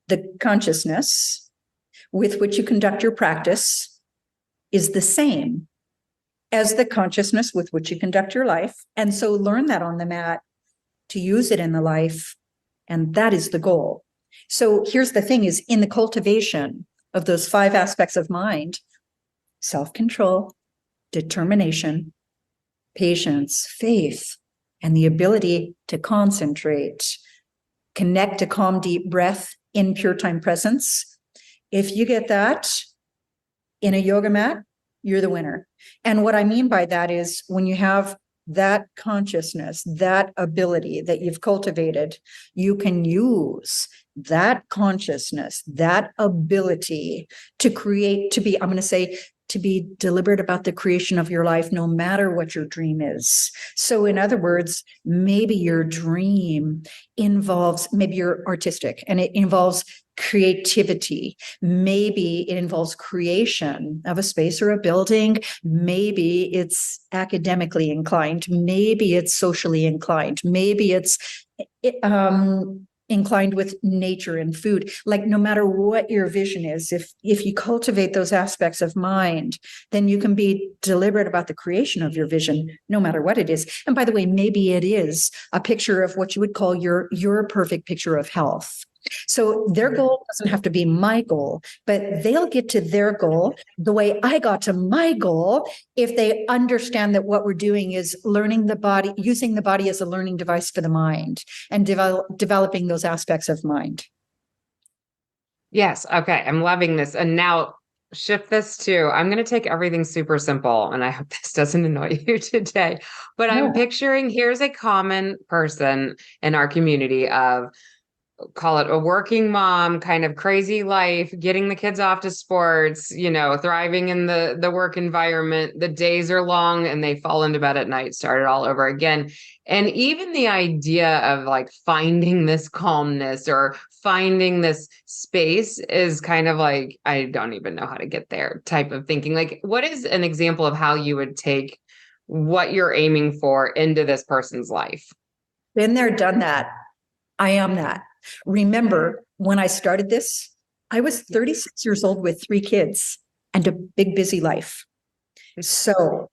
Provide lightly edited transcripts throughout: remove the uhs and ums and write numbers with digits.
the consciousness with which you conduct your practice is the same as the consciousness with which you conduct your life. And so learn that on the mat to use it in the life. And that is the goal. So here's the thing is in the cultivation of those 5 aspects of mind, self-control, determination, patience, faith, and the ability to concentrate, connect to calm, deep breath in pure time presence. If you get that in a yoga mat, you're the winner. And what I mean by that is when you have that consciousness, that ability that you've cultivated, you can use that consciousness, that ability to create, to be, I'm going to say, to be deliberate about the creation of your life, no matter what your dream is. So in other words, maybe your dream involves, maybe you're artistic and it involves creativity. Maybe it involves creation of a space or a building. Maybe it's academically inclined. Maybe it's socially inclined. Maybe it's inclined with nature and food. Like no matter what your vision is, if you cultivate those aspects of mind, then you can be deliberate about the creation of your vision, no matter what it is. And by the way, maybe it is a picture of what you would call your perfect picture of health. So their goal doesn't have to be my goal, but they'll get to their goal the way I got to my goal if they understand that what we're doing is learning the body, using the body as a learning device for the mind and developing those aspects of mind. Yes. Okay. I'm loving this. And now shift this to, I'm going to take everything super simple. And I hope this doesn't annoy you today, but I'm picturing here's a common person in our community of, call it a working mom, kind of crazy life, getting the kids off to sports, thriving in the work environment. The days are long and they fall into bed at night, start it all over again. And even the idea of like finding this calmness or finding this space is kind of like, I don't even know how to get there type of thinking. Like, what is an example of how you would take what you're aiming for into this person's life? Been there, done that. I am that. Remember, when I started this, I was 36 years old with 3 kids and a big, busy life. So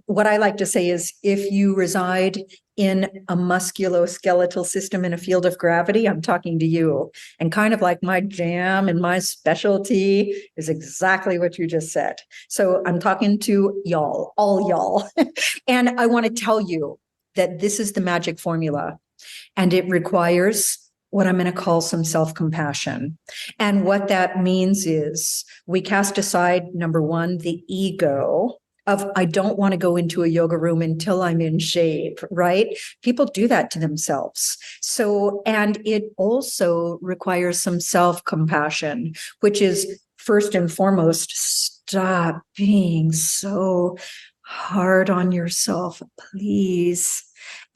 what I like to say is if you reside in a musculoskeletal system in a field of gravity, I'm talking to you. And kind of like my jam and my specialty is exactly what you just said. So I'm talking to y'all, all y'all. And I want to tell you that this is the magic formula. And it requires what I'm going to call some self-compassion. And what that means is we cast aside, number one, the ego of I don't want to go into a yoga room until I'm in shape, right? People do that to themselves. So, and it also requires some self-compassion, which is first and foremost, stop being so hard on yourself, please.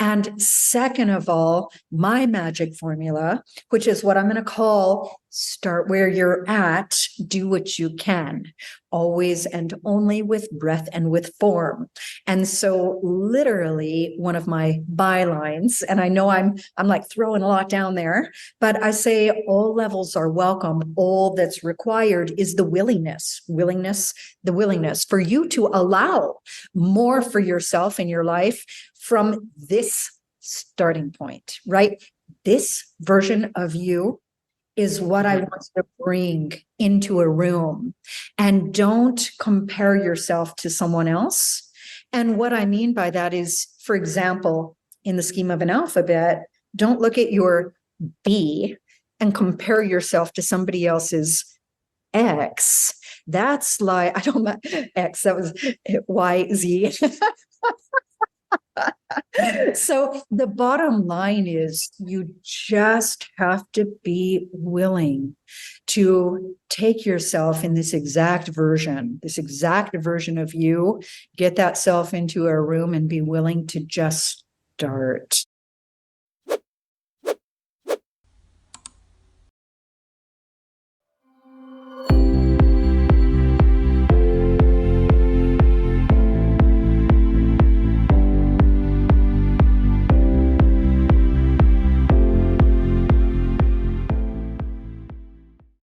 And second of all, my magic formula, which is what I'm going to call start where you're at, do what you can, always and only with breath and with form. And so literally one of my bylines, and I know I'm like throwing a lot down there, but I say all levels are welcome. All that's required is the willingness for you to allow more for yourself in your life from this starting point, right? This version of you is what I want to bring into a room. And don't compare yourself to someone else. And what I mean by that is, for example, in the scheme of an alphabet, don't look at your B and compare yourself to somebody else's X. That's like, I don't know, X, that was Y, Z. So the bottom line is you just have to be willing to take yourself in this exact version of you, get that self into a room and be willing to just start.